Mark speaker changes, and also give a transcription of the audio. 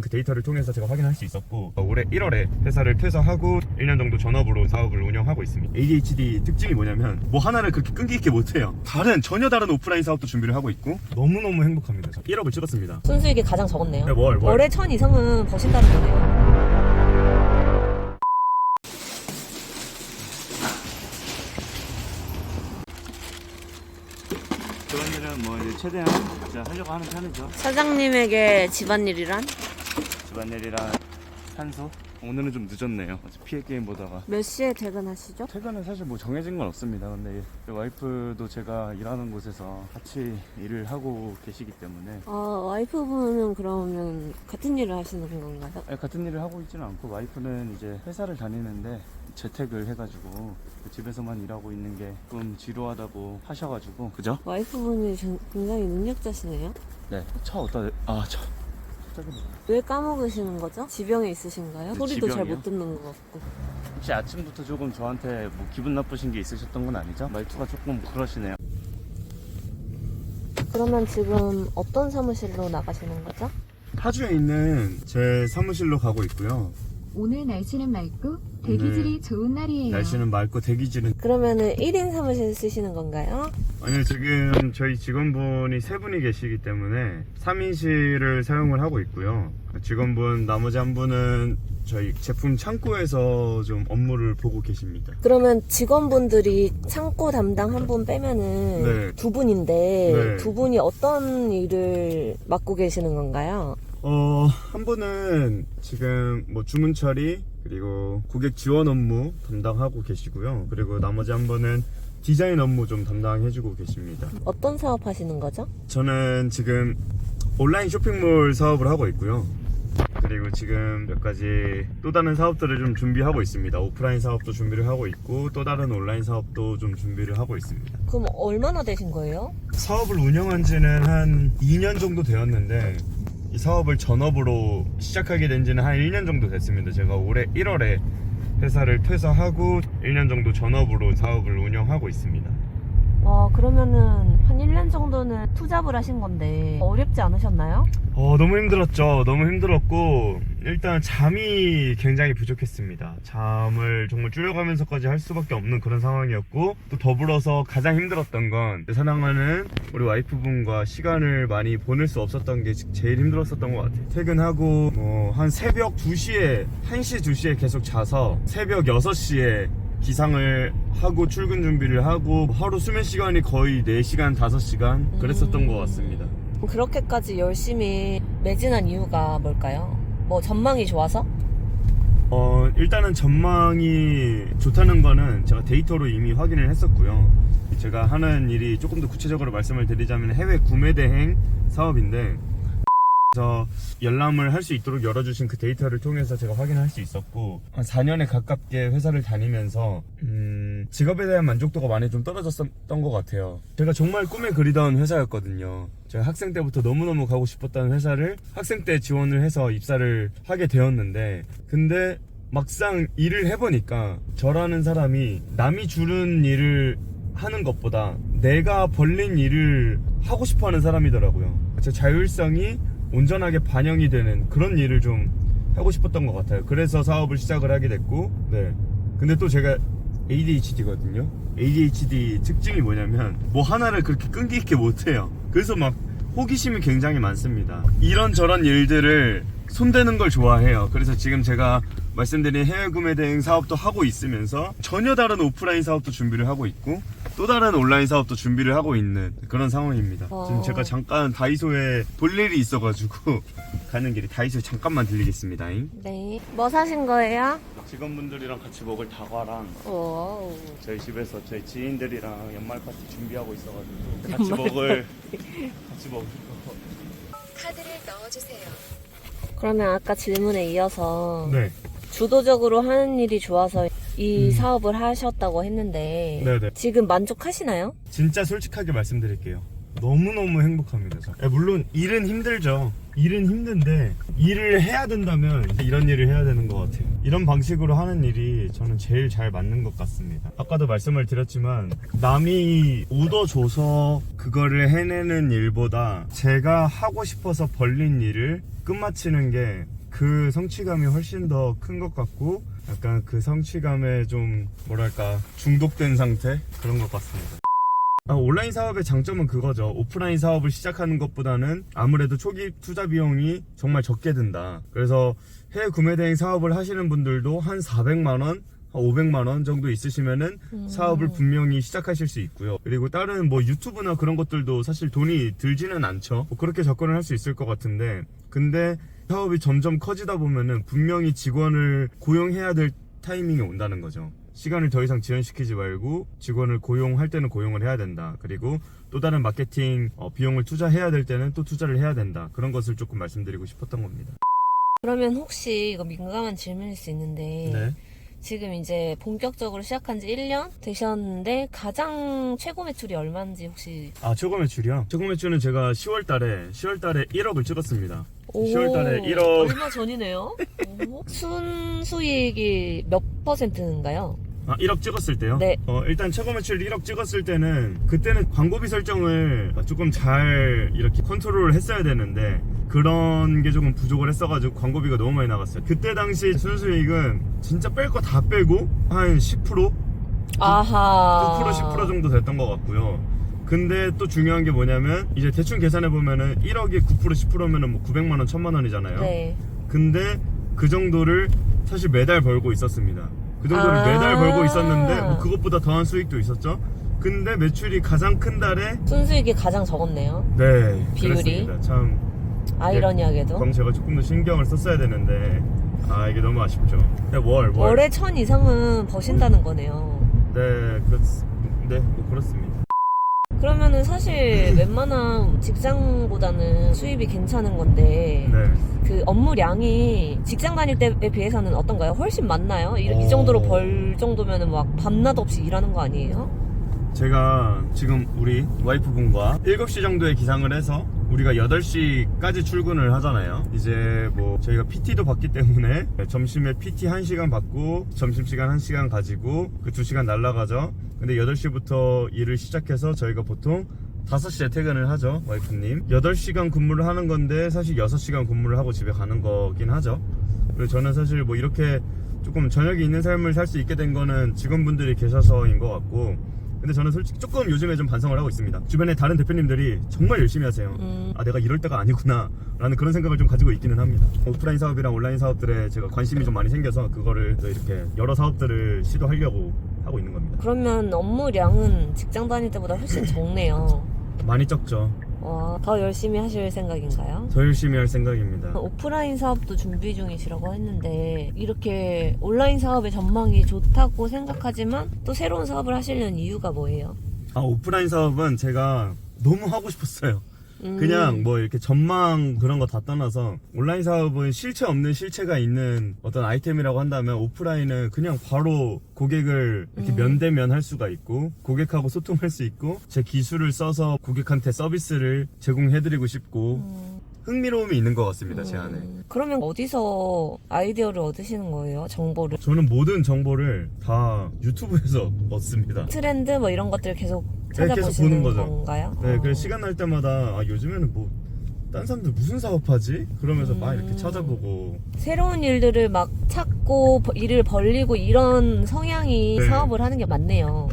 Speaker 1: 그 데이터를 통해서 제가 확인할 수 있었고, 올해 1월에 회사를 퇴사하고 1년 정도 전업으로 사업을 운영하고 있습니다. ADHD 특징이 뭐냐면 뭐 하나를 그렇게 끈기 있게 못해요. 전혀 다른 오프라인 사업도 준비를 하고 있고 너무너무 행복합니다. 1억을 찍었습니다.
Speaker 2: 순수익이 가장 적었네요.
Speaker 1: 네, 월.
Speaker 2: 월에 1000 이상은 버신다는 거네요.
Speaker 3: 집안일은 뭐 이제 최대한 진짜 하려고 하는 편이죠.
Speaker 2: 사장님에게 집안일이란?
Speaker 3: 집안일이랑 산소? 오늘은 좀 늦었네요. 어제 피해 게임 보다가.
Speaker 2: 몇 시에 퇴근하시죠?
Speaker 3: 퇴근은 사실 뭐 정해진 건 없습니다. 근데 와이프도 제가 일하는 곳에서 같이 일을 하고 계시기 때문에
Speaker 2: 와이프분은 그러면 같은 일을 하시는 건가요?
Speaker 3: 같은 일을 하고 있지는 않고, 와이프는 이제 회사를 다니는데 재택을 해가지고 집에서만 일하고 있는 게 좀 지루하다고 하셔가지고. 그죠?
Speaker 2: 와이프분이 굉장히 능력자시네요.
Speaker 3: 네. 갑자기
Speaker 2: 왜 까먹으시는 거죠? 지병에 있으신가요?
Speaker 3: 네,
Speaker 2: 소리도 잘
Speaker 3: 지병이요?
Speaker 2: 못 듣는 것 같고.
Speaker 3: 혹시 아침부터 조금 저한테 뭐 기분 나쁘신 게 있으셨던 건 아니죠? 말투가 조금 그러시네요.
Speaker 2: 그러면 지금 어떤 사무실로 나가시는 거죠?
Speaker 1: 파주에 있는 제 사무실로 가고 있고요.
Speaker 4: 오늘 날씨는 맑고 대기질이 좋은 날이에요.
Speaker 1: 날씨는 맑고 대기질은,
Speaker 2: 그러면은 1인 사무실 쓰시는 건가요?
Speaker 1: 아니요, 지금 저희 직원분이 3분이 계시기 때문에 3인실을 사용을 하고 있고요. 직원분 나머지 한 분은 저희 제품 창고에서 좀 업무를 보고 계십니다.
Speaker 2: 그러면 직원분들이 창고 담당 한 분 빼면은
Speaker 1: 네.
Speaker 2: 두 분인데
Speaker 1: 네.
Speaker 2: 두 분이 어떤 일을 맡고 계시는 건가요?
Speaker 1: 한 분은 지금 뭐 주문 처리 그리고 고객 지원 업무 담당하고 계시고요. 그리고 나머지 한 분은 디자인 업무 좀 담당해주고 계십니다.
Speaker 2: 어떤 사업 하시는 거죠?
Speaker 1: 저는 지금 온라인 쇼핑몰 사업을 하고 있고요. 그리고 지금 몇 가지 또 다른 사업들을 좀 준비하고 있습니다. 오프라인 사업도 준비를 하고 있고 또 다른 온라인 사업도 좀 준비를 하고 있습니다.
Speaker 2: 그럼 얼마나 되신 거예요?
Speaker 1: 사업을 운영한 지는 한 2년 정도 되었는데, 이 사업을 전업으로 시작하게 된 지는 한 1년 정도 됐습니다. 제가 올해 1월에 회사를 퇴사하고 1년 정도 전업으로 사업을 운영하고 있습니다.
Speaker 2: 그러면은 한 1년 정도는 투잡을 하신 건데 어렵지 않으셨나요?
Speaker 1: 너무 힘들었죠. 너무 힘들었고, 일단 잠이 굉장히 부족했습니다. 잠을 정말 줄여가면서까지 할 수밖에 없는 그런 상황이었고, 또 더불어서 가장 힘들었던 건 사랑하는 우리 와이프분과 시간을 많이 보낼 수 없었던 게 제일 힘들었었던 것 같아요. 퇴근하고 한 새벽 2시에 1시 2시에 계속 자서 새벽 6시에 기상을 하고 출근 준비를 하고 하루 수면 시간이 거의 4시간 5시간 그랬었던 것 같습니다.
Speaker 2: 그렇게까지 열심히 매진한 이유가 뭘까요? 뭐 전망이 좋아서?
Speaker 1: 일단은 전망이 좋다는 거는 제가 데이터로 이미 확인을 했었고요. 제가 하는 일이 조금 더 구체적으로 말씀을 드리자면 해외 구매 대행 사업인데, 그래서 열람을 할 수 있도록 열어주신 그 데이터를 통해서 제가 확인할 수 있었고, 한 4년에 가깝게 회사를 다니면서 직업에 대한 만족도가 많이 좀 떨어졌었던 것 같아요. 제가 정말 꿈에 그리던 회사였거든요. 제가 학생 때부터 너무너무 가고 싶었던 회사를 학생 때 지원을 해서 입사를 하게 되었는데, 근데 막상 일을 해보니까 저라는 사람이 남이 주는 일을 하는 것보다 내가 벌린 일을 하고 싶어하는 사람이더라고요. 제 자율성이 온전하게 반영이 되는 그런 일을 좀 하고 싶었던 것 같아요. 그래서 사업을 시작을 하게 됐고, 네. 근데 또 제가 ADHD거든요. ADHD 특징이 뭐냐면 뭐 하나를 그렇게 끈기 있게 못해요. 그래서 막 호기심이 굉장히 많습니다. 이런저런 일들을 손대는 걸 좋아해요. 그래서 지금 제가 말씀드린 해외 구매 대행 사업도 하고 있으면서 전혀 다른 오프라인 사업도 준비를 하고 있고 또 다른 온라인 사업도 준비를 하고 있는 그런 상황입니다. 지금 제가 잠깐 다이소에 볼 일이 있어가지고 가는 길에 다이소에 잠깐만 들리겠습니다.
Speaker 2: 네. 뭐 사신 거예요?
Speaker 3: 직원분들이랑 같이 먹을 다과랑
Speaker 2: 오.
Speaker 3: 저희 집에서 저희 지인들이랑 연말 파티 준비하고 있어가지고 같이 먹을 거.
Speaker 4: 카드를 넣어주세요.
Speaker 2: 그러면 아까 질문에 이어서
Speaker 1: 네.
Speaker 2: 주도적으로 하는 일이 좋아서 이 사업을 하셨다고 했는데
Speaker 1: 네네.
Speaker 2: 지금 만족하시나요?
Speaker 1: 진짜 솔직하게 말씀드릴게요. 너무너무 행복합니다. 물론 일은 힘들죠. 일은 힘든데 일을 해야 된다면 이런 일을 해야 되는 것 같아요. 이런 방식으로 하는 일이 저는 제일 잘 맞는 것 같습니다. 아까도 말씀을 드렸지만 남이 오더 줘서 그거를 해내는 일보다 제가 하고 싶어서 벌린 일을 끝마치는 게 그 성취감이 훨씬 더 큰 것 같고 약간 그 성취감에 좀 뭐랄까 중독된 상태? 그런 것 같습니다. 온라인 사업의 장점은 그거죠. 오프라인 사업을 시작하는 것보다는 아무래도 초기 투자 비용이 정말 적게 든다. 그래서 해외 구매 대행 사업을 하시는 분들도 한 400만원, 한 500만원 정도 있으시면은 사업을 분명히 시작하실 수 있고요. 그리고 다른 뭐 유튜브나 그런 것들도 사실 돈이 들지는 않죠. 그렇게 접근을 할 수 있을 것 같은데, 근데 사업이 점점 커지다 보면은 분명히 직원을 고용해야 될 타이밍이 온다는 거죠. 시간을 더 이상 지연시키지 말고 직원을 고용할 때는 고용을 해야 된다. 그리고 또 다른 마케팅 비용을 투자해야 될 때는 또 투자를 해야 된다. 그런 것을 조금 말씀드리고 싶었던 겁니다.
Speaker 2: 그러면 혹시 이거 민감한 질문일 수 있는데
Speaker 1: 네.
Speaker 2: 지금 이제 본격적으로 시작한 지 1년 되셨는데 가장 최고 매출이 얼마인지 혹시?
Speaker 1: 최고 매출이요? 최고 매출은 제가 10월달에 1억을 찍었습니다.
Speaker 2: 오,
Speaker 1: 10월달에 1억.
Speaker 2: 얼마 전이네요. 오, 순수익이 몇 %인가요?
Speaker 1: 1억 찍었을 때요?
Speaker 2: 네.
Speaker 1: 일단 최고 매출 1억 찍었을 때는 그때는 광고비 설정을 조금 잘 이렇게 컨트롤을 했어야 되는데 그런 게 조금 부족을 했어가지고 광고비가 너무 많이 나갔어요. 그때 당시 순수익은 진짜 뺄 거 다 빼고 한 10%?
Speaker 2: 아하.
Speaker 1: 9% 10% 정도 됐던 것 같고요. 근데 또 중요한 게 뭐냐면 이제 대충 계산해보면은 1억이 9% 10%면은 뭐 900만원 1000만원이잖아요.
Speaker 2: 네.
Speaker 1: 근데 그 정도를 사실 매달 벌고 있었습니다. 그 정도를 매달 벌고 있었는데 뭐 그것보다 더한 수익도 있었죠. 근데 매출이 가장 큰 달에
Speaker 2: 순수익이 가장 적었네요.
Speaker 1: 네,
Speaker 2: 비율이?
Speaker 1: 그렇습니다. 참
Speaker 2: 아이러니하게도.
Speaker 1: 그럼 제가 조금 더 신경을 썼어야 되는데 이게 너무 아쉽죠. 네,
Speaker 2: 월에 1000 이상은 버신다는 거네요.
Speaker 1: 네, 뭐 그렇습니다.
Speaker 2: 그러면은 사실 웬만한 직장보다는 수입이 괜찮은 건데
Speaker 1: 네.
Speaker 2: 그 업무량이 직장 다닐 때에 비해서는 어떤가요? 훨씬 많나요? 이 정도로 벌 정도면은 막 밤낮 없이 일하는 거 아니에요?
Speaker 1: 제가 지금 우리 와이프분과 7시 정도에 기상을 해서 우리가 8시까지 출근을 하잖아요. 이제 뭐 저희가 PT도 받기 때문에 점심에 PT 1시간 받고 점심시간 1시간 가지고 그 2시간 날라가죠. 근데 8시부터 일을 시작해서 저희가 보통 5시에 퇴근을 하죠. 와이프님 8시간 근무를 하는 건데 사실 6시간 근무를 하고 집에 가는 거긴 하죠. 그리고 저는 사실 뭐 이렇게 조금 저녁이 있는 삶을 살 수 있게 된 거는 직원분들이 계셔서인 것 같고, 근데 저는 솔직히 조금 요즘에 좀 반성을 하고 있습니다. 주변에 다른 대표님들이 정말 열심히 하세요. 내가 이럴 때가 아니구나 라는 그런 생각을 좀 가지고 있기는 합니다. 오프라인 사업이랑 온라인 사업들에 제가 관심이 좀 많이 생겨서 그거를 또 이렇게 여러 사업들을 시도하려고 하고 있는 겁니다.
Speaker 2: 그러면 업무량은 직장 다닐 때보다 훨씬 적네요.
Speaker 1: 많이 적죠.
Speaker 2: 더 열심히 하실 생각인가요?
Speaker 1: 더 열심히 할 생각입니다.
Speaker 2: 오프라인 사업도 준비 중이시라고 했는데 이렇게 온라인 사업의 전망이 좋다고 생각하지만 또 새로운 사업을 하시려는 이유가 뭐예요?
Speaker 1: 오프라인 사업은 제가 너무 하고 싶었어요. 그냥 뭐 이렇게 전망 그런 거 다 떠나서 온라인 사업은 실체 없는 실체가 있는 어떤 아이템이라고 한다면 오프라인은 그냥 바로 고객을 이렇게 면대면 할 수가 있고 고객하고 소통할 수 있고 제 기술을 써서 고객한테 서비스를 제공해드리고 싶고 흥미로움이 있는 것 같습니다. 제 안에.
Speaker 2: 그러면 어디서 아이디어를 얻으시는 거예요? 정보를?
Speaker 1: 저는 모든 정보를 다 유튜브에서 얻습니다.
Speaker 2: 트렌드 뭐 이런 것들 계속
Speaker 1: 계속
Speaker 2: 찾아보시는
Speaker 1: 보는 거죠.
Speaker 2: 건가요?
Speaker 1: 네, 그래서 시간 날 때마다 요즘에는 뭐 딴 사람들 무슨 사업하지? 그러면서 막 이렇게 찾아보고.
Speaker 2: 새로운 일들을 막 찾고 일을 벌리고 이런 성향이
Speaker 1: 네.
Speaker 2: 사업을 하는 게 맞네요.